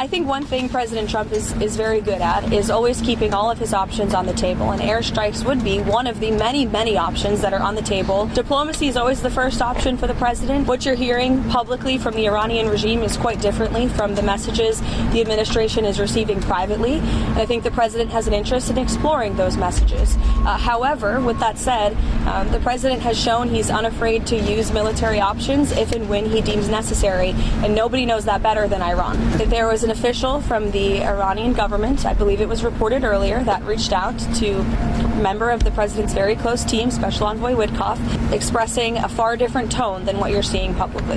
I think one thing President Trump is very good at is always keeping all of his options on the table, and airstrikes would be one of the many options that are on the table. Diplomacy is always the first option for the president. What you're hearing publicly from the Iranian regime is quite differently from the messages the administration is receiving privately, and I think the president has an interest in exploring those messages. However, with that said, the president has shown he's unafraid to use military options if and when he deems necessary, and nobody knows that better than Iran. There was an official from the Iranian government, I believe it was reported earlier, that reached out to a member of the president's very close team, Special Envoy Witkoff, expressing a far different tone than what you're seeing publicly.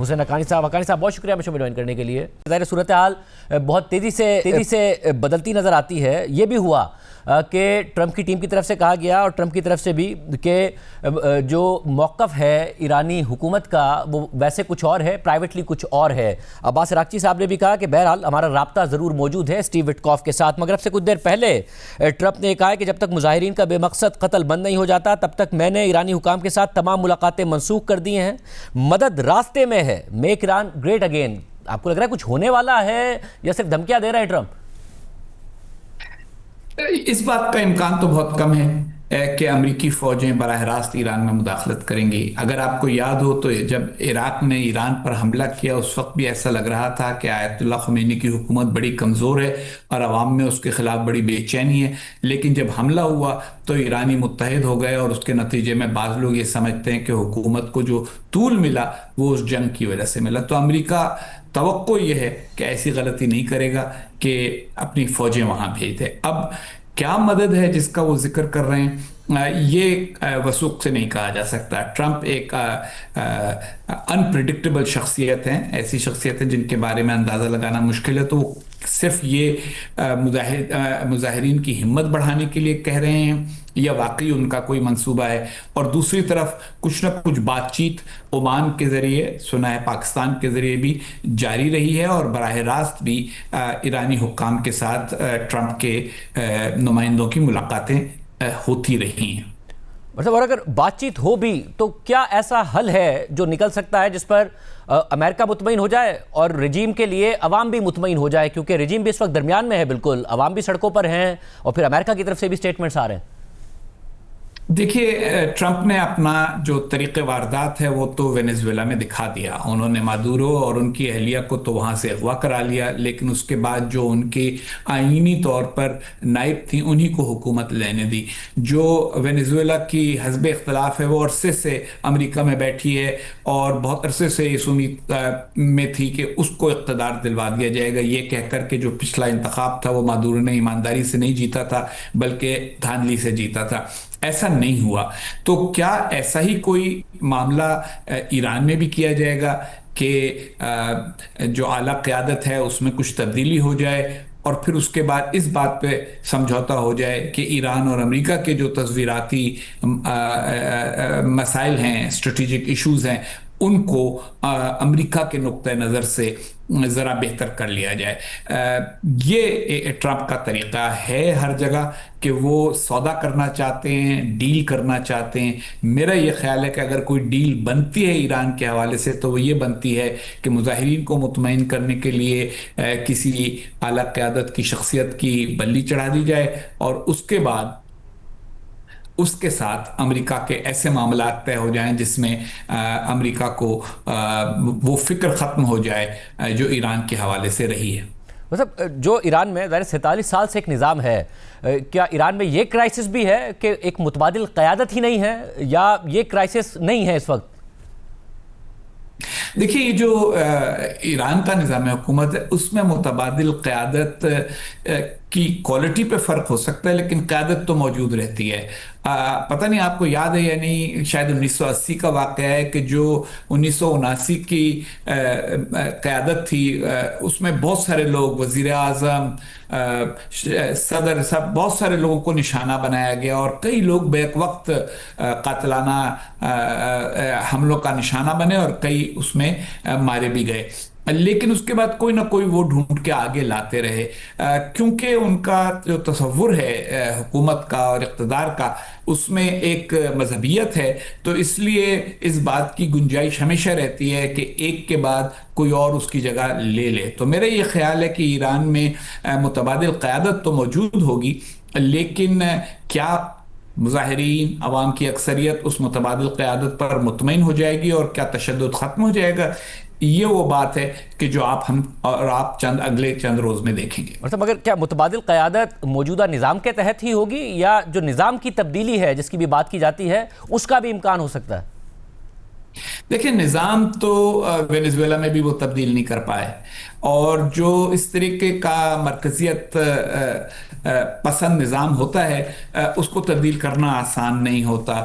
حسین حقانی صاحب بہت شکریہ ہمیں شو میں join کرنے کے لیے. ظاہر صورتحال بہت تیزی سے بدلتی نظر آتی ہے. یہ بھی ہوا کہ ٹرمپ کی ٹیم کی طرف سے کہا گیا اور ٹرمپ کی طرف سے بھی کہ جو موقف ہے ایرانی حکومت کا وہ ویسے کچھ اور ہے, پرائیویٹلی کچھ اور ہے. عباس اراغچی صاحب نے بھی کہا کہ بہرحال ہمارا رابطہ ضرور موجود ہے اسٹیو وٹکاف کے ساتھ, مگر اب سے کچھ دیر پہلے ٹرمپ نے کہا کہ جب تک مظاہرین کا بے مقصد قتل بند نہیں ہو جاتا تب تک میں نے ایرانی حکام کے ساتھ تمام ملاقاتیں منسوخ کر دی ہیں. مدد راستے میں ہے, میک ایران گریٹ اگین. آپ کو لگ رہا ہے کچھ ہونے والا ہے یا صرف دھمکیاں دے رہا ہے ٹرمپ؟ اس بات کا امکان تو بہت کم ہے کہ امریکی فوجیں براہ راست ایران میں مداخلت کریں گی. اگر آپ کو یاد ہو تو جب عراق نے ایران پر حملہ کیا اس وقت بھی ایسا لگ رہا تھا کہ آیت اللہ خمینی کی حکومت بڑی کمزور ہے اور عوام میں اس کے خلاف بڑی بے چینی ہے. لیکن جب حملہ ہوا تو ایرانی متحد ہو گئے اور اس کے نتیجے میں بعض لوگ یہ سمجھتے ہیں کہ حکومت کو جو طول ملا وہ اس جنگ کی وجہ سے ملا. تو امریکہ توقع یہ ہے کہ ایسی غلطی نہیں کرے گا کہ اپنی فوجیں وہاں بھیج دے. اب کیا مدد ہے جس کا وہ ذکر کر رہے ہیں یہ وثوق سے نہیں کہا جا سکتا. ٹرمپ ایک انپریڈکٹیبل شخصیت ہیں, ایسی شخصیت ہیں جن کے بارے میں اندازہ لگانا مشکل ہے. تو وہ صرف یہ مظاہرین کی ہمت بڑھانے کے لیے کہہ رہے ہیں یا واقعی ان کا کوئی منصوبہ ہے. اور دوسری طرف کچھ نہ کچھ بات چیت عمان کے ذریعے, سنا ہے پاکستان کے ذریعے بھی جاری رہی ہے اور براہ راست بھی ایرانی حکام کے ساتھ ٹرمپ کے نمائندوں کی ملاقاتیں ہوتی رہی ہیں. مطلب اور اگر بات چیت ہو بھی تو کیا ایسا حل ہے جو نکل سکتا ہے جس پر امریکہ مطمئن ہو جائے اور رجیم کے لیے عوام بھی مطمئن ہو جائے, کیونکہ رجیم بھی اس وقت درمیان میں ہے, بالکل عوام بھی سڑکوں پر ہیں اور پھر امریکہ کی طرف سے بھی سٹیٹمنٹس آ رہے ہیں. دیکھیے ٹرمپ نے اپنا جو طریقہ واردات ہے وہ تو وینزویلا میں دکھا دیا. انہوں نے مادورو اور ان کی اہلیہ کو تو وہاں سے اغوا کرا لیا, لیکن اس کے بعد جو ان کی آئینی طور پر نائب تھیں انہی کو حکومت لینے دی. جو وینزویلا کی حزب اختلاف ہے وہ عرصے سے امریکہ میں بیٹھی ہے اور بہت عرصے سے اس امید میں تھی کہ اس کو اقتدار دلوا دیا جائے گا, یہ کہہ کر کہ جو پچھلا انتخاب تھا وہ مادورو نے ایمانداری سے نہیں جیتا تھا بلکہ دھاندلی سے جیتا تھا. ایسا نہیں ہوا. تو کیا ایسا ہی کوئی معاملہ ایران میں بھی کیا جائے گا کہ جو اعلیٰ قیادت ہے اس میں کچھ تبدیلی ہو جائے اور پھر اس کے بعد اس بات پہ سمجھوتا ہو جائے کہ ایران اور امریکہ کے جو تصویراتی مسائل ہیں, اسٹریٹجک ایشوز ہیں, ان کو امریکہ کے نقطہ نظر سے ذرا بہتر کر لیا جائے. یہ ٹرمپ کا طریقہ ہے ہر جگہ کہ وہ سودا کرنا چاہتے ہیں, ڈیل کرنا چاہتے ہیں. میرا یہ خیال ہے کہ اگر کوئی ڈیل بنتی ہے ایران کے حوالے سے تو وہ یہ بنتی ہے کہ مظاہرین کو مطمئن کرنے کے لیے کسی اعلیٰ قیادت کی شخصیت کی بلی چڑھا دی جائے اور اس کے بعد اس کے ساتھ امریکہ کے ایسے معاملات طے ہو جائیں جس میں امریکہ کو وہ فکر ختم ہو جائے جو ایران کے حوالے سے رہی ہے. مطلب جو ایران میں ظاہر 47 سال سے ایک نظام ہے, کیا ایران میں یہ کرائسس بھی ہے کہ ایک متبادل قیادت ہی نہیں ہے یا یہ کرائسس نہیں ہے اس وقت؟ دیکھیے یہ جو ایران کا نظام حکومت ہے اس میں متبادل قیادت کی کوالٹی پہ فرق ہو سکتا ہے لیکن قیادت تو موجود رہتی ہے. پتہ نہیں آپ کو یاد ہے یا نہیں, شاید 1980 کا واقعہ ہے کہ جو 1979 کی قیادت تھی اس میں بہت سارے لوگ, وزیر اعظم, صدر, سب بہت سارے لوگوں کو نشانہ بنایا گیا اور کئی لوگ بیک وقت قاتلانہ حملوں کا نشانہ بنے اور کئی اس میں مارے بھی گئے. لیکن اس کے بعد کوئی نہ کوئی وہ ڈھونڈ کے آگے لاتے رہے کیونکہ ان کا جو تصور ہے حکومت کا اور اقتدار کا اس میں ایک مذہبیت ہے, تو اس لیے اس بات کی گنجائش ہمیشہ رہتی ہے کہ ایک کے بعد کوئی اور اس کی جگہ لے لے. تو میرا یہ خیال ہے کہ ایران میں متبادل قیادت تو موجود ہوگی لیکن کیا مظاہرین, عوام کی اکثریت اس متبادل قیادت پر مطمئن ہو جائے گی اور کیا تشدد ختم ہو جائے گا, یہ وہ بات ہے کہ جو آپ اگلے چند روز میں دیکھیں گے. مطلب مگر کیا متبادل قیادت موجودہ نظام کے تحت ہی ہوگی یا جو نظام کی تبدیلی ہے جس کی بھی بات کی جاتی ہے اس کا بھی امکان ہو سکتا ہے؟ دیکھیں نظام تو وینزویلا میں بھی وہ تبدیل نہیں کر پائے اور جو اس طریقے کا مرکزیت پسند نظام ہوتا ہے اس کو تبدیل کرنا آسان نہیں ہوتا.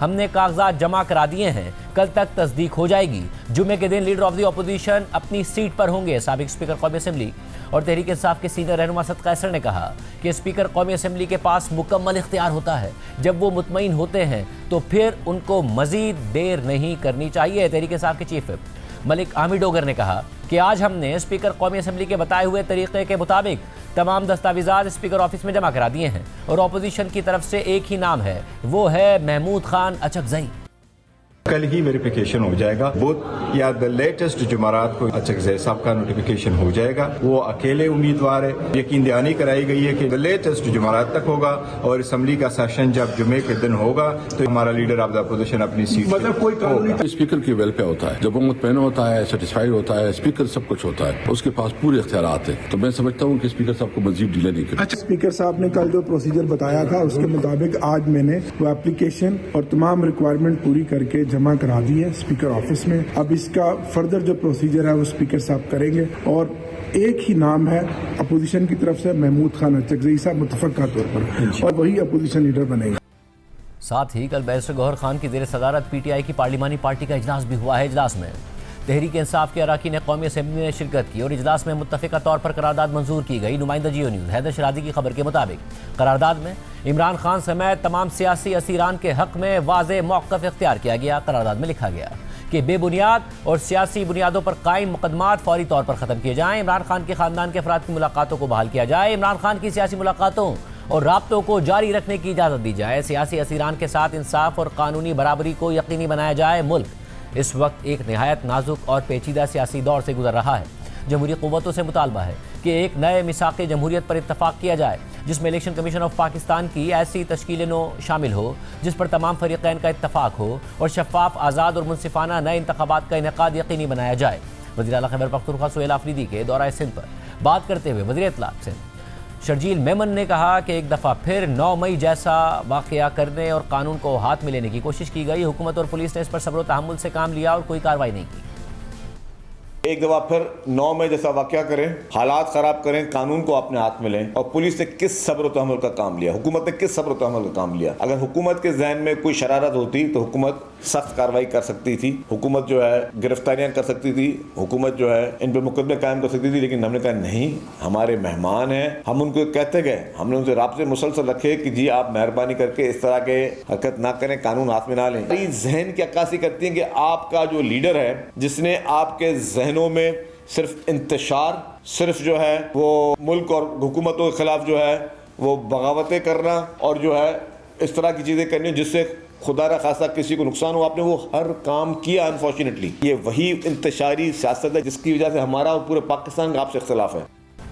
ہم نے کاغذات جمع کرا دیے ہیں، کل تک تصدیق ہو جائے گی۔ جمعے کے دن لیڈر آف دی اپوزیشن اپنی سیٹ پر ہوں گے۔ سابق اسپیکر قومی اسمبلی اور تحریک انصاف کے سینئر رہنما اسد قیصر نے کہا کہ اسپیکر قومی اسمبلی کے پاس مکمل اختیار ہوتا ہے، جب وہ مطمئن ہوتے ہیں تو پھر ان کو مزید دیر نہیں کرنی چاہیے۔ تحریک انصاف کے چیف وپ ملک عامر ڈوگر نے کہا کہ آج ہم نے اسپیکر قومی اسمبلی کے بتائے ہوئے طریقے کے مطابق تمام دستاویزات اسپیکر آفس میں جمع کرا دیے ہیں اور اپوزیشن کی طرف سے ایک ہی نام ہے، وہ ہے محمود خان اچکزئی۔ کل ہی ویریفیکیشن ہو جائے گا، وہ یا لیٹسٹ جمعرات کو اچکزئی صاحب کا نوٹیفیکیشن ہو جائے گا۔ وہ اکیلے امیدوار ہے، یقین دہانی کرائی گئی ہے کہ لیٹسٹ جمعرات تک ہوگا اور اسمبلی کا سیشن جب جمعے کے دن ہوگا تو ہمارا لیڈر آف دا اپوزیشن اپنی سیٹ مطلب کوئی اسپیکر کی ویل پہ ہوتا ہے، جب وہ مطمئن ہوتا ہے، سیٹسفائیڈ ہوتا ہے، اسپیکر سب کچھ ہوتا ہے، اس کے پاس پورے اختیارات ہیں، تو میں سمجھتا ہوں کہ اسپیکر صاحب کو مزید ڈیلے نہیں کرنا۔ اسپیکر صاحب نے کل جو پروسیجر بتایا تھا اس کے مطابق آج میں نے وہ اپلیکیشن اور تمام ریکوائرمنٹ پوری کر کے جمع کرا دی ہے اسپیکر آفس میں۔ اب اس کا فردر جو پروسیجر ہے وہ اسپیکر صاحب کریں گے اور ایک ہی نام ہے اپوزیشن کی طرف سے محمود خان اچکزئی صاحب متفقہ طور پر، اور وہی اپوزیشن لیڈر بنے گا۔ ساتھ ہی کل بیرسٹر گوہر خان کی زیر صدارت پی ٹی آئی کی پارلیمانی پارٹی کا اجلاس بھی ہوا ہے۔ اجلاس میں تحریک انصاف کے اراکین قومی اسمبلی نے شرکت کی اور اجلاس میں متفقہ طور پر قرارداد منظور کی گئی۔ نمائندہ جیو نیوز حیدر شرادی کی خبر کے مطابق قرارداد میں عمران خان سمیت تمام سیاسی اسیران کے حق میں واضح موقف اختیار کیا گیا۔ قرارداد میں لکھا گیا کہ بے بنیاد اور سیاسی بنیادوں پر قائم مقدمات فوری طور پر ختم کیے جائیں، عمران خان کے خاندان کے افراد کی ملاقاتوں کو بحال کیا جائے، عمران خان کی سیاسی ملاقاتوں اور رابطوں کو جاری رکھنے کی اجازت دی جائے، سیاسی اسیران کے ساتھ انصاف اور قانونی برابری کو یقینی بنایا جائے۔ ملک اس وقت ایک نہایت نازک اور پیچیدہ سیاسی دور سے گزر رہا ہے۔ جمہوری قوتوں سے مطالبہ ہے کہ ایک نئے میثاق جمہوریت پر اتفاق کیا جائے جس میں الیکشن کمیشن آف پاکستان کی ایسی تشکیل نو شامل ہو جس پر تمام فریقین کا اتفاق ہو اور شفاف، آزاد اور منصفانہ نئے انتخابات کا انعقاد یقینی بنایا جائے۔ وزیر اعلیٰ خیبر پختونخوا سہیل آفریدی کے دورہ سندھ پر بات کرتے ہوئے وزیر اطلاعات سندھ شرجیل میمن نے کہا کہ ایک دفعہ پھر 9 مئی جیسا واقعہ کرنے اور قانون کو ہاتھ میں لینے کی کوشش کی گئی۔ حکومت اور پولیس نے اس پر صبر و تحمل سے کام لیا اور کوئی کارروائی نہیں کی۔ ایک دفعہ پھر 9 مئی جیسا واقعہ کریں، حالات خراب کریں، قانون کو اپنے ہاتھ میں لیں، اور پولیس نے کس صبر و تحمل کا کام لیا، حکومت نے کس صبر و تحمل کا کام لیا۔ اگر حکومت کے ذہن میں کوئی شرارت ہوتی تو حکومت سخت کارروائی کر سکتی تھی، حکومت جو ہے گرفتاریاں کر سکتی تھی، حکومت جو ہے ان پہ مقدمے قائم کر سکتی تھی، لیکن ہم نے کہا نہیں، ہمارے مہمان ہیں، ہم ان کو کہتے گئے، ہم نے ان سے رابطے مسلسل رکھے کہ جی آپ مہربانی کر کے اس طرح کے حرکت نہ کریں، قانون ہاتھ میں نہ لیں۔ یہ ذہن کی عکاسی کرتی ہیں کہ آپ کا جو لیڈر ہے جس نے آپ کے ذہنوں میں صرف انتشار، صرف جو ہے وہ ملک اور حکومتوں کے خلاف جو ہے وہ بغاوتیں کرنا اور جو ہے اس طرح کی چیزیں کرنی جس سے خدا نہ خواستہ کسی کو نقصان ہو، آپ نے وہ ہر کام کیا۔ انفارچونیٹلی یہ وہی انتشاری سیاست ہے جس کی وجہ سے ہمارا اور پورے پاکستان کا آپ سے اختلاف ہے۔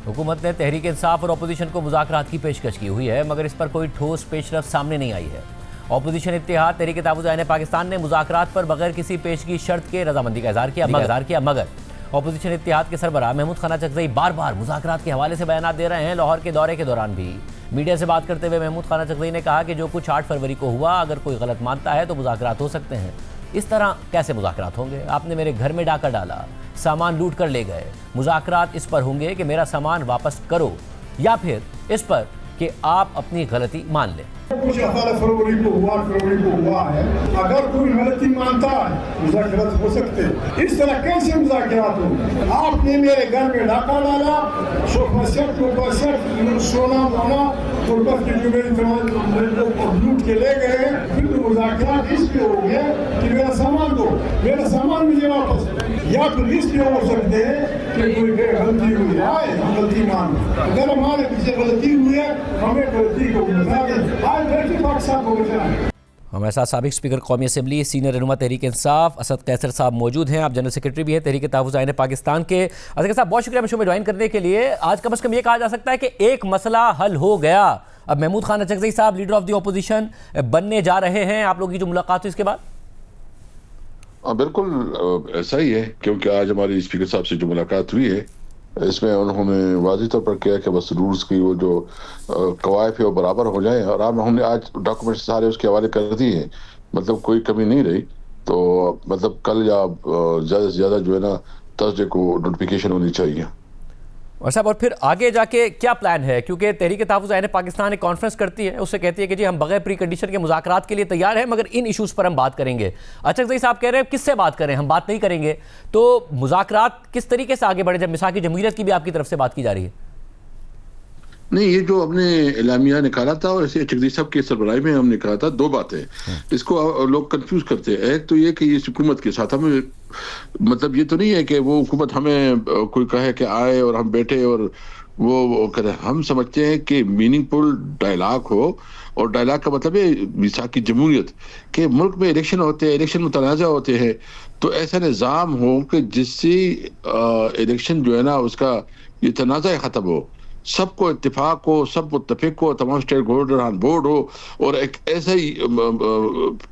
حکومت نے تحریک انصاف اور اپوزیشن کو مذاکرات کی پیشکش کی ہوئی ہے مگر اس پر کوئی ٹھوس پیش رفت سامنے نہیں آئی ہے۔ اپوزیشن اتحاد تحریک تحفظ عین پاکستان نے مذاکرات پر بغیر کسی پیشگی شرط کے رضامندی کا اظہار کیا مگر اپوزیشن اتحاد کے سربراہ محمود خان اچکزئی بار بار مذاکرات کے حوالے سے بیانات دے رہے ہیں۔ لاہور کے دورے کے دوران بھی میڈیا سے بات کرتے ہوئے محمود خان اچکزئی نے کہا کہ جو کچھ 8 فروری کو ہوا، اگر کوئی غلط مانتا ہے تو مذاکرات ہو سکتے ہیں، اس طرح کیسے مذاکرات ہوں گے؟ آپ نے میرے گھر میں ڈاکہ ڈالا، سامان لوٹ کر لے گئے، مذاکرات اس پر ہوں گے کہ میرا سامان واپس کرو یا پھر اس پر کہ آپ اپنی غلطی مان لیں۔ کچھ 18 فروری کو ہوا ہے، اگر کوئی غلطی مانتا ہے مذاکرات ہو سکتے، اس طرح کیسے مذاکرات ہوں؟ آپ نے میرے گھر میں ڈاکہ ڈالا، سونا مونا غربت کی جو میری تمام لوٹ کے لے گئے، پھر تو مذاکرات اس پہ ہو گئے کہ میرا سامان دو، میرا سامان مجھے واپس، یا پھر اس پہ ہو سکتے ہیں کہ کوئی غلطی ہوئی ہے، ہم غلطی مان لیں، اگر ہمارے پیچھے غلطی ہوئی ہے ہمیں غلطی کو بتا دیں۔ ہمارے ساتھ سابق اسپیکر قومی اسمبلی سینئر رہنما تحریک انصاف اسد قیصر صاحب موجود ہیں، آپ جنرل سیکرٹری بھی ہیں تحریک تحفظ عین پاکستان کے۔ اسد صاحب بہت شکریہ شو میں جوائن کرنے کے لیے۔ آج کم از کم یہ کہا جا سکتا ہے کہ ایک مسئلہ حل ہو گیا، اب محمود خان اچکزئی صاحب لیڈر آف دی اپوزیشن بننے جا رہے ہیں۔ آپ لوگوں کی جو ملاقات ہوئی اس کے بعد بالکل ایسا ہی ہے، کیونکہ آج ہماری اسپیکر صاحب سے جو ملاقات ہوئی ہے اس میں انہوں نے واضح طور پر کیا کہ بس رولز کی وہ جو قواعد ہے وہ برابر ہو جائیں، اور ہم نے آج ڈاکومنٹ سارے اس کے حوالے کر دیے ہیں، مطلب کوئی کمی نہیں رہی۔ تو مطلب کل یا زیادہ سے زیادہ جو ہے نا تھرسڈے کو نوٹیفیکیشن ہونی چاہیے۔ اور صاحب اور پھر آگے جا کے کیا پلان ہے؟ کیونکہ تحریک تحفظ عین پاکستان ایک کانفرنس کرتی ہے، اس سے کہتی ہے کہ جی ہم بغیر پری کنڈیشن کے مذاکرات کے لیے تیار ہیں، مگر ان ایشوز پر ہم بات کریں گے۔ اچھا صاحب کہہ رہے ہیں کس سے بات کریں، ہم بات نہیں کریں گے، تو مذاکرات کس طریقے سے آگے بڑھے جب مساق جمہوریت کی بھی آپ کی طرف سے بات کی جا رہی ہے؟ نہیں، یہ جو ہم نے اعلامیہ نکالا تھا اور ایسے چکری صاحب کی سربراہی میں ہم نے کہا تھا، دو باتیں اس کو لوگ کنفیوز کرتے ہیں۔ ایک تو یہ کہ اس حکومت کے ساتھ ہمیں مطلب یہ تو نہیں ہے کہ وہ حکومت ہمیں کوئی کہے کہ آئے اور ہم بیٹھے اور وہ کرے۔ ہم سمجھتے ہیں کہ میننگ فل ڈائلاگ ہو، اور ڈائلاگ کا مطلب ہے میثاق جمہوریت، کہ ملک میں الیکشن ہوتے ہیں، الیکشن متنازع ہوتے ہیں، تو ایسا نظام ہو کہ جس سے الیکشن جو ہے نا اس کا یہ تنازع ختم ہو، سب کو اتفاق ہو، سب متفق ہو، تمام اسٹیک ہولڈر آن بورڈ ہو، اور ایک ایسا ہی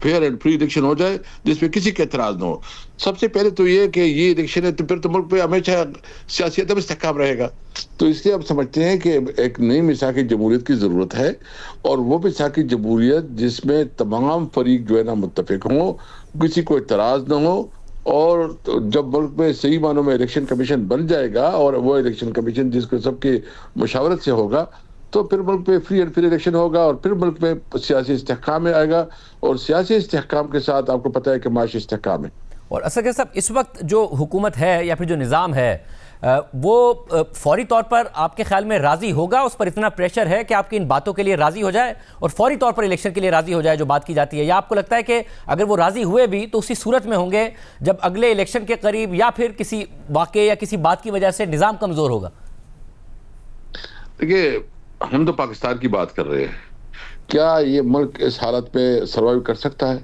فیئر اینڈ فری الیکشن ہو جائے جس میں کسی کا اعتراض نہ ہو۔ سب سے پہلے تو یہ کہ یہ الیکشن ہے تو پھر تو ملک پہ ہمیشہ سیاسی عدم استحکام رہے گا۔ تو اس لیے ہم سمجھتے ہیں کہ ایک نئی میثاق جمہوریت کی ضرورت ہے، اور وہ میثاق جمہوریت جس میں تمام فریق جو ہے نا متفق ہوں، کسی کو اعتراض نہ ہو، اور جب ملک میں صحیح معنوں میں الیکشن کمیشن بن جائے گا، اور وہ الیکشن کمیشن جس کو سب کی مشاورت سے ہوگا، تو پھر ملک میں فری اینڈ فیئر الیکشن ہوگا، اور پھر ملک میں سیاسی استحکام میں آئے گا، اور سیاسی استحکام کے ساتھ آپ کو پتہ ہے کہ معاشی استحکام ہے۔ اور اصل صاحب اس وقت جو حکومت ہے یا پھر جو نظام ہے وہ فوری طور پر آپ کے خیال میں راضی ہوگا؟ اس پر اتنا پریشر ہے کہ آپ کی ان باتوں کے لیے راضی ہو جائے اور فوری طور پر الیکشن کے لیے راضی ہو جائے جو بات کی جاتی ہے؟ یا آپ کو لگتا ہے کہ اگر وہ راضی ہوئے بھی تو اسی صورت میں ہوں گے جب اگلے الیکشن کے قریب یا پھر کسی واقعے یا کسی بات کی وجہ سے نظام کمزور ہوگا؟ دیکھیے، ہم تو پاکستان کی بات کر رہے ہیں۔ کیا یہ ملک اس حالت میں سروائیو کر سکتا ہے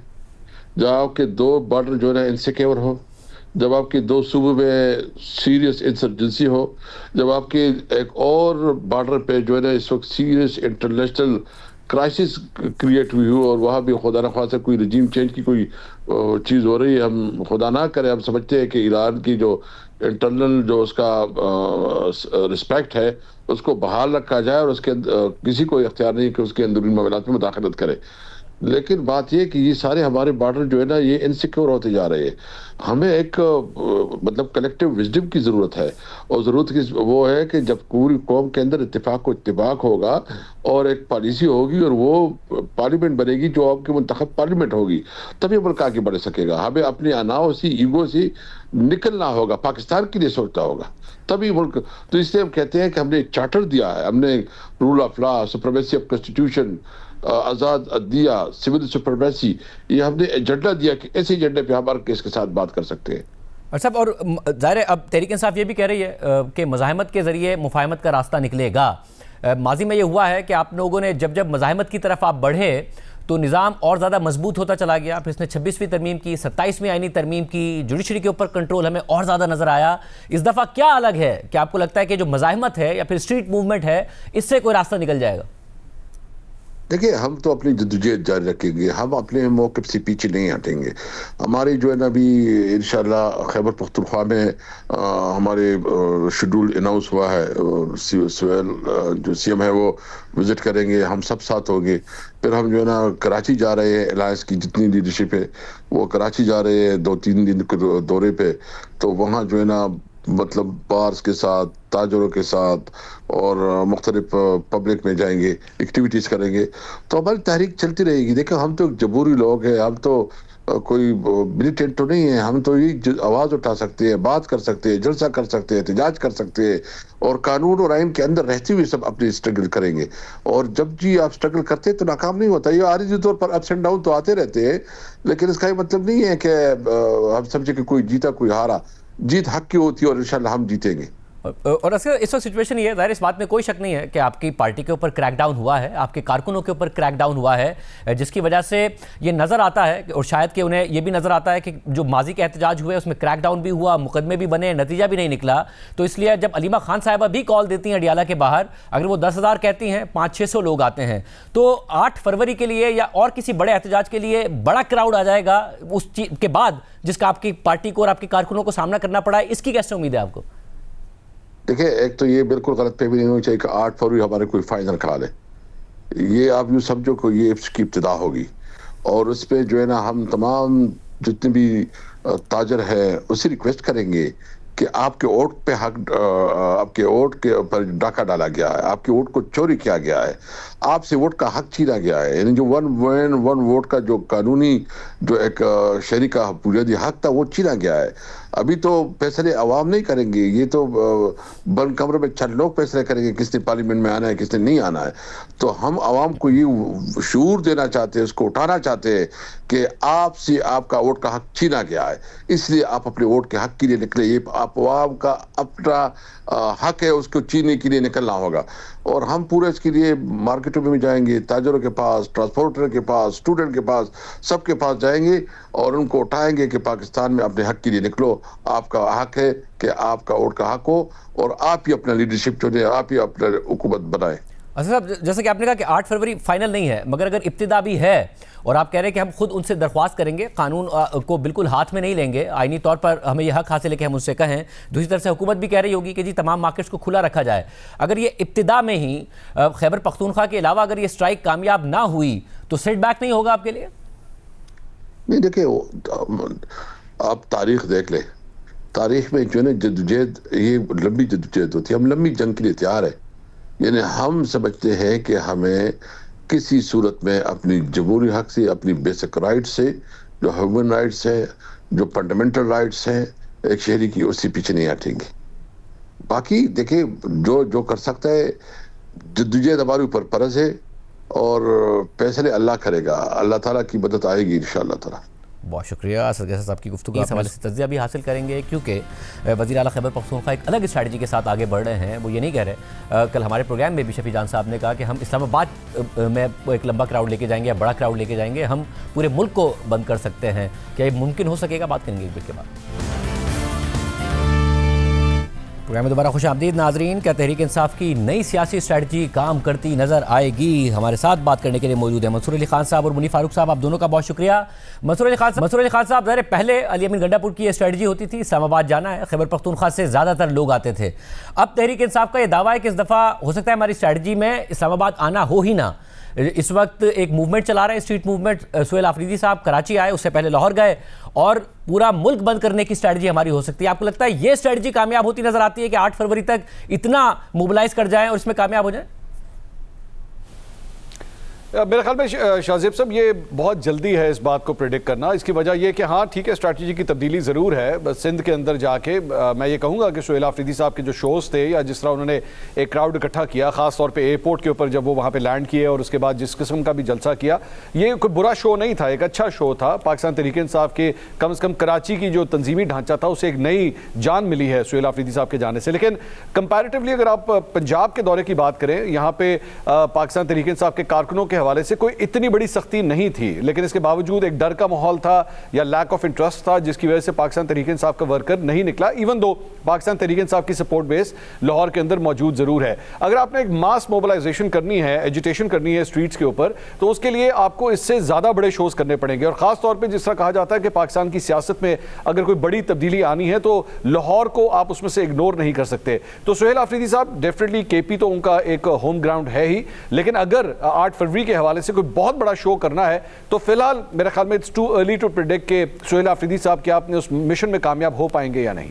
جب آپ کے دو بارڈر جو ہے نا انسیکیور ہو، جب آپ کے دو صوبوں میں سیریس انسرجنسی ہو، جب آپ کے ایک اور بارڈر پہ جو ہے نا اس وقت سیریس انٹرنیشنل کرائسس کریٹ ہوئی ہو، اور وہاں بھی خدا نخواستہ کوئی رجیم چینج کی کوئی چیز ہو رہی ہے؟ ہم خدا نہ کرے، ہم سمجھتے ہیں کہ ایران کی جو انٹرنل جو اس کا رسپیکٹ ہے اس کو بحال رکھا جائے، اور اس کے کسی کو اختیار نہیں کہ اس کے اندرونی معاملات میں مداخلت کرے۔ لیکن بات یہ کہ یہ سارے ہمارے بارڈر جو ہے نا یہ انسیکیور ہوتے جا رہے ہیں۔ ہمیں ایک مطلب کلیکٹیو وزڈم کی ضرورت ہے، اور ضرورت کی وہ ہے کہ جب پوری قوم کے اندر اتفاق و اتفاق ہوگا اور ایک پالیسی ہوگی اور وہ پارلیمنٹ بنے گی جو آپ کی منتخب پارلیمنٹ ہوگی، تبھی ملک آگے بڑھ سکے گا۔ ہمیں اپنی اناؤ سے، ایگو سے نکلنا ہوگا، پاکستان کے لیے سوچنا ہوگا، تبھی ملک۔ تو اس لیے ہم کہتے ہیں کہ ہم نے ایک چارٹر دیا ہے، ہم نے rule of law, supremacy of constitution, آزاد عدلیہ، سول سپریمیسی، یہ ہم نے ایجنڈا دیا کہ ایسے ایجنڈے پہ ہمارے کیس کے ساتھ بات کر سکتے ہیں۔ صاحب اور ظاہر ہے اب تحریک انصاف یہ بھی کہہ رہی ہے کہ مزاحمت کے ذریعے مفاہمت کا راستہ نکلے گا۔ ماضی میں یہ ہوا ہے کہ آپ لوگوں نے جب مزاحمت کی طرف آپ بڑھے تو نظام اور زیادہ مضبوط ہوتا چلا گیا، پھر اس نے 26ویں ترمیم کی، 27ویں آئینی ترمیم کی، جوڈیشری کے اوپر کنٹرول ہمیں اور زیادہ نظر آیا۔ اس دفعہ کیا الگ ہے کہ آپ کو لگتا ہے کہ جو مزاحمت ہے یا پھر اسٹریٹ موومنٹ ہے اس سے کوئی راستہ نکل جائے گا؟ دیکھیے، ہم تو اپنی جدوجہد جاری رکھیں گے، ہم اپنے موقف سے پیچھے نہیں ہٹیں گے۔ ہمارے جو ہے نا ابھی انشاءاللہ خیبر پختونخوا میں ہمارے شیڈول اناؤنس ہوا ہے، سویل جو سی ایم ہے وہ وزٹ کریں گے، ہم سب ساتھ ہوں گے۔ پھر ہم جو ہے نا کراچی جا رہے ہیں، الائنس کی جتنی لیڈرشپ ہے وہ کراچی جا رہے ہیں 2-3 دن کے دورے پہ، تو وہاں جو ہے نا مطلب بارز کے ساتھ، تاجروں کے ساتھ اور مختلف پبلک میں جائیں گے، ایکٹیویٹیز کریں گے، تو ہماری تحریک چلتی رہے گی۔ دیکھیں، ہم تو جمہوری لوگ ہیں، ہم تو کوئی ملیٹنٹ تو نہیں ہے، ہم تو یہ آواز اٹھا سکتے ہیں، بات کر سکتے ہیں، جلسہ کر سکتے ہیں، احتجاج کر سکتے ہیں، اور قانون اور آئین کے اندر رہتے ہوئے سب اپنی اسٹرگل کریں گے۔ اور جب جی آپ اسٹرگل کرتے ہیں تو ناکام نہیں ہوتا، یہ عارضی طور پر اپس اینڈ ڈاؤن تو آتے رہتے ہیں، لیکن اس کا یہ مطلب نہیں ہے کہ ہم سمجھے کہ کوئی جیتا کوئی ہارا۔ جیت حق کی ہوتی ہے، اور انشاءاللہ ہم جیتیں گے۔ اور اس وقت سچویشن یہ ہے، ظاہر اس بات میں کوئی شک نہیں ہے کہ آپ کی پارٹی کے اوپر کریک ڈاؤن ہوا ہے، آپ کے کارکنوں کے اوپر کریک ڈاؤن ہوا ہے، جس کی وجہ سے یہ نظر آتا ہے اور شاید کہ انہیں یہ بھی نظر آتا ہے کہ جو ماضی کے احتجاج ہوئے اس میں کریک ڈاؤن بھی ہوا، مقدمے بھی بنے، نتیجہ بھی نہیں نکلا۔ تو اس لیے جب علیمہ خان صاحبہ بھی کال دیتی ہیں اڈیالہ کے باہر، اگر وہ 10,000 کہتی ہیں 500-600 لوگ آتے ہیں، تو 8 فروری کے لیے یا اور کسی بڑے احتجاج کے لیے بڑا کراؤڈ آ جائے گا اس چیز کے بعد جس کا آپ کی پارٹی کو اور آپ کے کارکنوں کو سامنا کرنا پڑا ہے، اس کی کیسے امید ہے آپ کو؟ دیکھیں، ایک تو یہ بالکل غلط فہمی نہیں ہونی چاہیے کہ 8 فروری ہمارے کوئی فائنل کال ہے۔ یہ آپ یوں سمجھو کہ یہ اس کی ابتدا ہوگی، اور اس پہ جو ہے نا ہم تمام جتنے بھی تاجر ہیں اسے ریکویسٹ کریں گے کہ آپ کے ووٹ پہ آپ کے ووٹ کے اوپر ڈاکہ ڈالا گیا ہے، آپ کے ووٹ کو چوری کیا گیا ہے، آپ سے ووٹ کا حق چھینا گیا ہے. یعنی جو ون مین ون ووٹ کا جو قانونی جو ایک شہری کا بنیادی حق تھا وہ چھینا گیا ہے. ابھی تو فیصلے عوام نہیں کریں گے، یہ تو بند کمرے میں چند لوگ فیصلے کریں گے کس نے پارلیمنٹ میں آنا ہے کس نے نہیں آنا ہے. تو ہم عوام کو یہ شعور دینا چاہتے ہیں، اس کو اٹھانا چاہتے ہیں کہ آپ سے آپ کا ووٹ کا حق چھینا گیا ہے، اس لیے آپ اپنے ووٹ کے حق کے لیے نکلے. یہ عوام کا اپنا حق ہے، اس کو چھیننے کے لیے نکلنا ہوگا. اور ہم پورے اس کے لیے مارکیٹوں میں بھی جائیں گے، تاجروں کے پاس، ٹرانسپورٹر کے پاس، اسٹوڈنٹ کے پاس، سب کے پاس جائیں گے اور ان کو اٹھائیں گے کہ پاکستان میں اپنے حق کے لیے نکلو. آپ کا حق ہے کہ آپ کا ووٹ کا حق ہو اور آپ ہی اپنا لیڈرشپ چنیں، آپ ہی اپنا حکومت بنائیں. اصل صاحب جیسے کہ آپ نے کہا کہ 8 فروری فائنل نہیں ہے، مگر اگر ابتدا بھی ہے اور آپ کہہ رہے ہیں کہ ہم خود ان سے درخواست کریں گے، قانون کو بالکل ہاتھ میں نہیں لیں گے، آئینی طور پر ہمیں یہ حق حاصل ہے کہ ہم ان سے کہیں. دوسری طرف سے حکومت بھی کہہ رہی ہوگی کہ جی تمام مارکیٹس کو کھلا رکھا جائے. اگر یہ ابتدا میں ہی خیبر پختونخوا کے علاوہ اگر یہ اسٹرائک کامیاب نہ ہوئی تو سیٹ بیک نہیں ہوگا آپ کے لیے؟ نہیں دیکھیں، آپ تاریخ دیکھ لیں، تاریخ میں جو ہے نا جدوجہد یہ لمبی جدوجہد ہوتی ہے. ہم لمبی جنگ کے لیے تیار ہیں. یعنی ہم سمجھتے ہیں کہ ہمیں کسی صورت میں اپنی جمہوری حق سے، اپنی بیسک رائٹ سے، جو ہیومن رائٹس ہیں، جو فنڈامنٹل رائٹس ہیں ایک شہری کی، اس سے پیچھے نہیں ہٹیں گے. باقی دیکھیں جو کر سکتا ہے، جدوجہد ہمارے اوپر فرض ہے اور فیصلے اللہ کرے گا. اللہ تعالیٰ کی مدد آئے گی انشاءاللہ تعالیٰ. بہت شکریہ اسد گیسر صاحب کی گفتگو. اس حوالے سے تجزیہ بھی حاصل کریں گے کیونکہ وزیر اعلیٰ خیبر پختونخوا ایک الگ اسٹریٹجی کے ساتھ آگے بڑھ رہے ہیں. وہ یہ نہیں کہہ رہے، کل ہمارے پروگرام میں بھی شفیع جان صاحب نے کہا کہ ہم اسلام آباد میں ایک لمبا کراؤڈ لے کے جائیں گے، بڑا کراؤڈ لے کے جائیں گے، ہم پورے ملک کو بند کر سکتے ہیں. کیا یہ ممکن ہو سکے گا؟ بات کریں گے ایک بریک کے بعد. پروگرام میں دوبارہ خوش آمدید ناظرین. کیا تحریک انصاف کی نئی سیاسی اسٹریٹجی کام کرتی نظر آئے گی؟ ہمارے ساتھ بات کرنے کے لیے موجود ہیں منصور علی خان صاحب اور منیف فاروق صاحب. آپ دونوں کا بہت شکریہ. منصور علی خان صاحب، ظاہر پہلے علی امین گنڈا پور کی یہ اسٹریٹجی ہوتی تھی، اسلام آباد جانا ہے، خیبر پختونخوا سے زیادہ تر لوگ آتے تھے. اب تحریک انصاف کا یہ دعویٰ ہے کہ اس دفعہ ہو سکتا ہے ہماری اسٹریٹجی میں اسلام آباد آنا ہو ہی نہ. اس وقت ایک موومنٹ چلا رہے ہیں، اسٹریٹ موومنٹ. سہیل آفریدی صاحب کراچی آئے، اس سے پہلے لاہور گئے اور پورا ملک بند کرنے کی اسٹریٹجی ہماری ہو سکتی ہے. آپ کو لگتا ہے یہ اسٹریٹجی کامیاب ہوتی نظر آتی ہے کہ 8 فروری تک اتنا موبلائز کر جائیں اور اس میں کامیاب ہو جائیں؟ میرے خیال میں شاہ زیب صاحب یہ بہت جلدی ہے اس بات کو پریڈکٹ کرنا. اس کی وجہ یہ کہ ہاں ٹھیک ہے، اسٹریٹجی کی تبدیلی ضرور ہے. بس سندھ کے اندر جا کے میں یہ کہوں گا کہ سہیل آفریدی صاحب کے جو شوز تھے یا جس طرح انہوں نے ایک کراؤڈ اکٹھا کیا، خاص طور پہ ایئرپورٹ کے اوپر جب وہ وہاں پہ لینڈ کیے اور اس کے بعد جس قسم کا بھی جلسہ کیا، یہ کوئی برا شو نہیں تھا، ایک اچھا شو تھا. پاکستان تحریک انصاف کے کم از کم کراچی کی جو تنظیمی ڈھانچہ تھا اسے ایک نئی جان ملی ہے سہیل آفریدی صاحب کے جانے سے. لیکن کمپیریٹیولی اگر آپ پنجاب کے دورے کی بات کریں، یہاں پہ پاکستان تحریک انصاف کے کارکنوں کے حوالے سے کوئی اتنی بڑی سختی نہیں تھی، لیکن اس کے باوجود ایک ڈر کا ماحول تھا یا لیک آف انٹرسٹ تھا، جس کی وجہ سے پاکستان تحریک انصاف کا ورکر نہیں نکلا. ایون دو پاکستان تحریک انصاف کی سپورٹ بیس لاہور کے اندر موجود ضرور ہے. اگر آپ نے ایک ماس موبلائزیشن کرنی ہے، ایجیٹیشن کرنی ہے اسٹریٹس کے اوپر، تو اس کے لیے آپ کو اس سے زیادہ بڑے شوز کرنے پڑیں گے. اور خاص طور پہ جس طرح کہا جاتا ہے کہ پاکستان کی سیاست میں اگر کوئی بڑی تبدیلی آنی ہے تو لاہور کو آپ اس میں سے اگنور نہیں کر سکتے. تو سہیل آفریدی صاحب ڈیفینیٹلی کے پی تو ان کا ایک ہوم گراؤنڈ ہے ہی، لیکن اگر 8 فروری کے حوالے سے کوئی بہت بڑا شو کرنا ہے تو فی الحال میرے خیال میں it's too early to predict کہ سہیل آفریدی صاحب کیا اپنے اس مشن میں کامیاب ہو پائیں گے یا نہیں.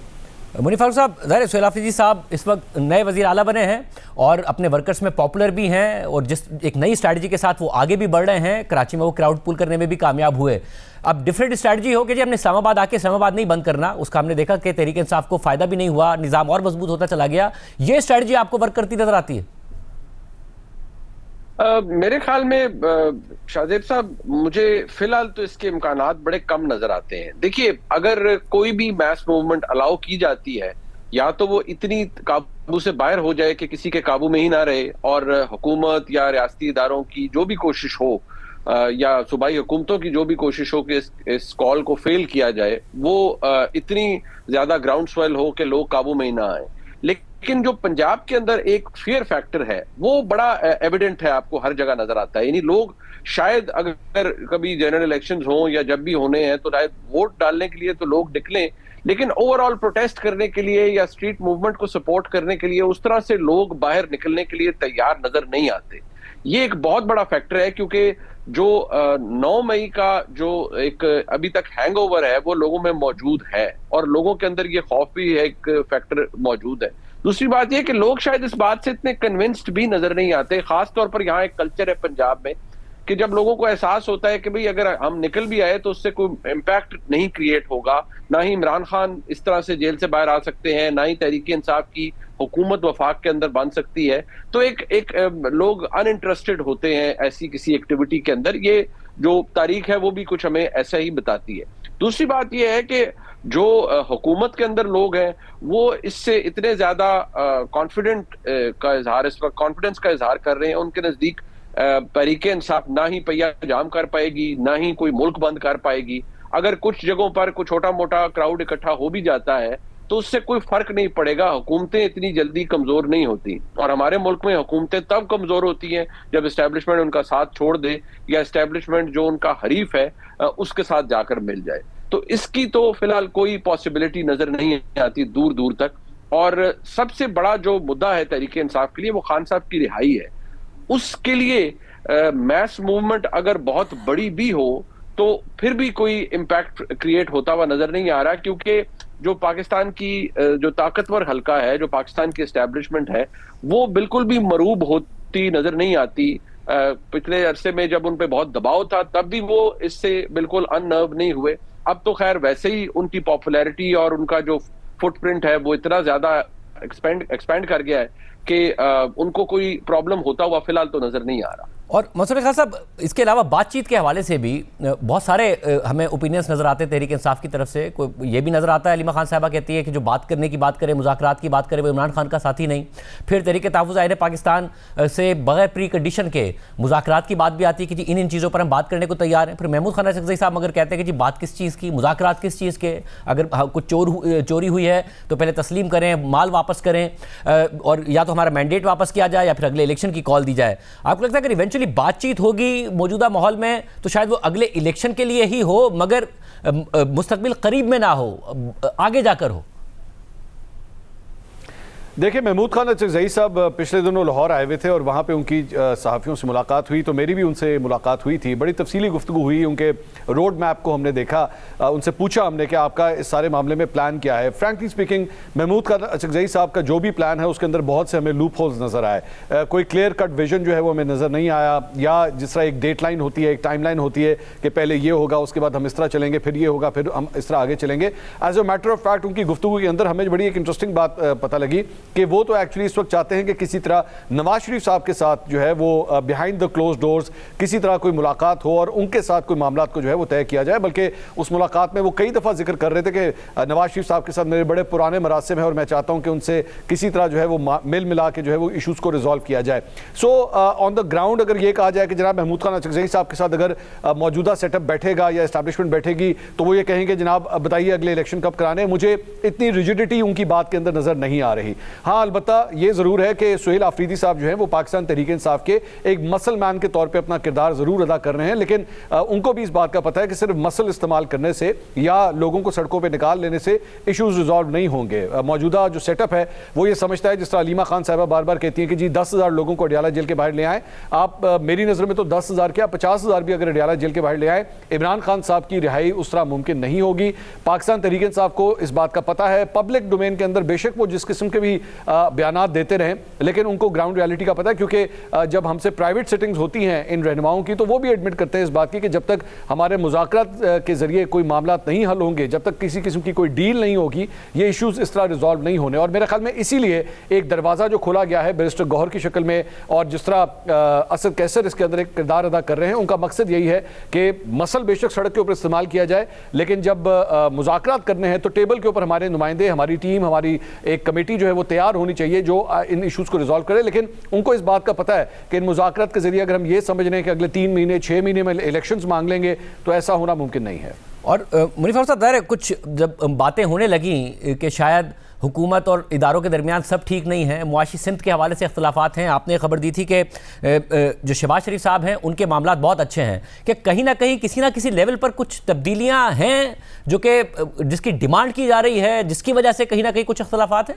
منیف فاروق صاحب، ظاہر سہیل آفریدی صاحب اس وقت نئے وزیر اعلیٰ بنے ہیں اور اپنے ورکرز میں پاپولر بھی ہیں اور جس ایک نئی اسٹریٹجی کے ساتھ وہ آگے بھی بڑھ رہے ہیں. کراچی میں وہ کراؤڈ پول کرنے میں بھی کامیاب ہوئے. اب ڈیفرنٹ اسٹریٹجی ہو کہ جی ہم نے اسلام آباد آ کے اسلام آباد نہیں بند کرنا، اس کا ہم نے دیکھا کہ تحریک انصاف کو فائدہ بھی نہیں ہوا، نظام اور مضبوط ہوتا چلا گیا. یہ اسٹریٹجی آپ کو ورک کرتی نظر آتی ہے؟ میرے خیال میں شاہ زیب صاحب مجھے فی الحال تو اس کے امکانات بڑے کم نظر آتے ہیں. دیکھیے، اگر کوئی بھی میس موومنٹ الاؤ کی جاتی ہے، یا تو وہ اتنی قابو سے باہر ہو جائے کہ کسی کے قابو میں ہی نہ رہے، اور حکومت یا ریاستی اداروں کی جو بھی کوشش ہو یا صوبائی حکومتوں کی جو بھی کوشش ہو کہ اس کال کو فیل کیا جائے، وہ اتنی زیادہ گراؤنڈ سویل ہو کہ لوگ قابو میں ہی نہ آئیں. لیکن جو پنجاب کے اندر ایک فیئر فیکٹر ہے وہ بڑا ایویڈنٹ ہے، آپ کو ہر جگہ نظر آتا ہے. یعنی لوگ شاید اگر کبھی جنرل الیکشنز ہوں یا جب بھی ہونے ہیں تو شاید ووٹ ڈالنے کے لیے تو لوگ نکلیں، لیکن اوور آل پروٹیسٹ کرنے کے لیے یا اسٹریٹ موومنٹ کو سپورٹ کرنے کے لیے اس طرح سے لوگ باہر نکلنے کے لیے تیار نظر نہیں آتے. یہ ایک بہت بڑا فیکٹر ہے، کیونکہ جو 9 مئی کا جو ایک ابھی تک ہینگ اوور ہے وہ لوگوں میں موجود ہے، اور لوگوں کے اندر یہ خوف بھی ہے، ایک فیکٹر موجود ہے۔ دوسری بات یہ کہ لوگ شاید اس بات سے اتنے کنونسڈ بھی نظر نہیں آتے، خاص طور پر یہاں ایک کلچر ہے پنجاب میں کہ جب لوگوں کو احساس ہوتا ہے کہ بھئی اگر ہم نکل بھی آئے تو اس سے کوئی امپیکٹ نہیں کریٹ ہوگا، نہ ہی عمران خان اس طرح سے جیل سے باہر آ سکتے ہیں، نہ ہی تحریک انصاف کی حکومت وفاق کے اندر بن سکتی ہے، تو ایک لوگ ان انٹرسٹڈ ہوتے ہیں ایسی کسی ایکٹیویٹی کے اندر۔ یہ جو تاریخ ہے وہ بھی کچھ ہمیں ایسا ہی بتاتی ہے۔ دوسری بات یہ ہے کہ جو حکومت کے اندر لوگ ہیں وہ اس سے اتنے زیادہ کانفیڈنٹ کا اظہار، اس وقت کانفیڈنس کا اظہار کر رہے ہیں، ان کے نزدیک تحریک انصاف نہ ہی پہیہ جام کر پائے گی، نہ ہی کوئی ملک بند کر پائے گی۔ اگر کچھ جگہوں پر کوئی چھوٹا موٹا کراؤڈ اکٹھا ہو بھی جاتا ہے تو اس سے کوئی فرق نہیں پڑے گا، حکومتیں اتنی جلدی کمزور نہیں ہوتی، اور ہمارے ملک میں حکومتیں تب کمزور ہوتی ہیں جب اسٹیبلشمنٹ ان کا ساتھ چھوڑ دے، یا اسٹیبلشمنٹ جو ان کا حریف ہے اس کے ساتھ جا کر مل جائے۔ تو اس کی تو فی الحال کوئی پاسبلٹی نظر نہیں آتی دور دور تک۔ اور سب سے بڑا جو مدعا ہے تحریک انصاف کے لیے وہ خان صاحب کی رہائی ہے۔ اس کے لیے میس موومنٹ اگر بہت بڑی بھی ہو تو پھر بھی کوئی امپیکٹ کریٹ ہوتا ہوا نظر نہیں آ رہا، کیونکہ جو پاکستان کی جو طاقتور حلقہ ہے، جو پاکستان کی اسٹیبلشمنٹ ہے، وہ بالکل بھی مروب ہوتی نظر نہیں آتی۔ پچھلے عرصے میں جب ان پہ بہت دباؤ تھا تب بھی وہ اس سے بالکل ان نرو نہیں ہوئے۔ اب تو خیر ویسے ہی ان کی پاپولیرٹی اور ان کا جو فٹ پرنٹ ہے وہ اتنا زیادہ ایکسپینڈ کر گیا ہے کہ ان کو کوئی پرابلم ہوتا ہوا فی الحال تو نظر نہیں آ رہا۔ اور منصور خان صاحب، اس کے علاوہ بات چیت کے حوالے سے بھی بہت سارے ہمیں اوپینینس نظر آتے ہیں تحریک انصاف کی طرف سے۔ کوئی یہ بھی نظر آتا ہے، علیمہ خان صاحبہ کہتی ہے کہ جو بات کرنے کی بات کرے، مذاکرات کی بات کرے، وہ عمران خان کا ساتھی نہیں۔ پھر تحریک تحفظ آئین پاکستان سے بغیر پری کنڈیشن کے مذاکرات کی بات بھی آتی ہے کہ جی ان چیزوں پر ہم بات کرنے کو تیار ہیں۔ پھر محمود خان اچکزئی صاحب مگر کہتے ہیں کہ جی بات کس چیز کی، مذاکرات کس چیز کے، اگر کچھ چوری ہوئی ہے تو پہلے تسلیم کریں، مال واپس کریں، اور یا تو ہمارا مینڈیٹ واپس کیا جائے یا پھر اگلے الیکشن کی کال دی جائے۔ آپ کو لگتا ہے کہ ایونچولی بات چیت ہوگی موجودہ ماحول میں تو شاید وہ اگلے الیکشن کے لیے ہی ہو، مگر مستقبل قریب میں نہ ہو، آگے جا کر ہو؟ دیکھیں، محمود خان اچکزئی صاحب پچھلے دنوں لاہور آئے ہوئے تھے اور وہاں پہ ان کی صحافیوں سے ملاقات ہوئی، تو میری بھی ان سے ملاقات ہوئی تھی۔ بڑی تفصیلی گفتگو ہوئی، ان کے روڈ میپ کو ہم نے دیکھا، ان سے پوچھا ہم نے کہ آپ کا اس سارے معاملے میں پلان کیا ہے۔ فرینکلی سپیکنگ محمود خان اچکزئی صاحب کا جو بھی پلان ہے اس کے اندر بہت سے ہمیں لوپ ہولز نظر آئے، کوئی کلیئر کٹ ویژن جو ہے وہ ہمیں نظر نہیں آیا، یا جس طرح ایک ڈیٹ لائن ہوتی ہے، ایک ٹائم لائن ہوتی ہے کہ پہلے یہ ہوگا، اس کے بعد ہم اس طرح چلیں گے، پھر یہ ہوگا، پھر ہم اس طرح آگے چلیں گے۔ As a matter of fact in کی گفتگو کے اندر ہمیں بڑی ایک انٹرسٹنگ بات پتہ لگی کہ وہ تو ایکچولی اس وقت چاہتے ہیں کہ کسی طرح نواز شریف صاحب کے ساتھ جو ہے وہ بیہائنڈ دا کلوز ڈورز کسی طرح کوئی ملاقات ہو اور ان کے ساتھ کوئی معاملات کو جو ہے وہ طے کیا جائے۔ بلکہ اس ملاقات میں وہ کئی دفعہ ذکر کر رہے تھے کہ نواز شریف صاحب کے ساتھ میرے بڑے پرانے مراسم ہیں اور میں چاہتا ہوں کہ ان سے کسی طرح جو ہے وہ مل ملا کے جو ہے وہ ایشوز کو ریزالو کیا جائے۔ سو آن دا گراؤنڈ اگر یہ کہا جائے کہ جناب محمود خان اچکزئی صاحب کے ساتھ اگر موجودہ سیٹ اپ بیٹھے گا یا اسٹیبلشمنٹ بیٹھے گی تو وہ یہ کہیں گے جناب بتائیے اگلے الیکشن کب کرانے۔ مجھے اتنی ریجڈیٹی ان کی بات کے اندر نظر نہیں آ رہی۔ ہاں، البتہ یہ ضرور ہے کہ سہیل آفریدی صاحب جو ہیں وہ پاکستان تحریک انصاف کے ایک مسل مین کے طور پہ اپنا کردار ضرور ادا کر رہے ہیں، لیکن ان کو بھی اس بات کا پتہ ہے کہ صرف مسل استعمال کرنے سے یا لوگوں کو سڑکوں پہ نکال لینے سے ایشوز ریزالو نہیں ہوں گے۔ موجودہ جو سیٹ اپ ہے وہ یہ سمجھتا ہے، جس طرح علیمہ خان صاحبہ بار بار کہتی ہیں کہ جی 10,000 لوگوں کو اڈیالہ جیل کے باہر لے آئیں۔ آپ میری نظر میں تو 10,000 کیا 50,000 بھی اگر اڈیالہ جیل کے باہر لے آئیں، عمران خان صاحب کی رہائی اس طرح ممکن نہیں ہوگی۔ پاکستان تحریک انصاف کو اس بات کا پتہ ہے، پبلک ڈومین کے اندر بے شک وہ جس قسم کے بھی بیانات دیتے رہیں، لیکن ان کو گراؤنڈ ریالٹی کا پتہ ہے، کیونکہ جب ہم سے پرائیویٹ سیٹنگز ہوتی ہیں ان رہنماؤں کی تو وہ بھی ایڈمٹ کرتے ہیں اس بات کی کہ جب تک ہمارے مذاکرات کے ذریعے کوئی معاملات نہیں حل ہوں گے، جب تک کسی قسم کی کوئی ڈیل نہیں ہوگی، یہ ایشوز اس طرح ریزالو نہیں ہونے۔ اور میرے خیال میں اسی لیے ایک دروازہ جو کھولا گیا ہے بیرسٹر گوہر کی شکل میں، اور جس طرح اسد کیسر اس کے اندر ایک کردار ادا کر رہے ہیں، ان کا مقصد یہی ہے کہ مسل بے شک سڑک کے اوپر استعمال کیا جائے، لیکن جب مذاکرات کرنے ہیں تو ٹیبل کے اوپر ہمارے نمائندے، ہماری ٹیم، ہماری ایک کمیٹی جو ہے وہ تیار ہونی چاہیے جو ان ایشوز کو ریزالو کرے۔ لیکن ان کو اس بات کا پتہ ہے کہ ان مذاکرات کے ذریعے اگر ہم یہ سمجھ رہے ہیں کہ اگلے 3 مہینے 6 مہینے میں الیکشنز مانگ لیں گے تو ایسا ہونا ممکن نہیں ہے۔ اور منیر فاروق صاحب، ظاہر ہے کچھ جب باتیں ہونے لگیں کہ شاید حکومت اور اداروں کے درمیان سب ٹھیک نہیں ہیں، معاشی سمت کے حوالے سے اختلافات ہیں، آپ نے خبر دی تھی کہ جو شہباز شریف صاحب ہیں ان کے معاملات بہت اچھے ہیں، کہ کہیں نہ کہیں کسی نہ کسی لیول پر کچھ تبدیلیاں ہیں جو کہ جس کی ڈیمانڈ کی جا رہی ہے، جس کی وجہ سے کہیں نہ کہیں کچھ اختلافات ہیں؟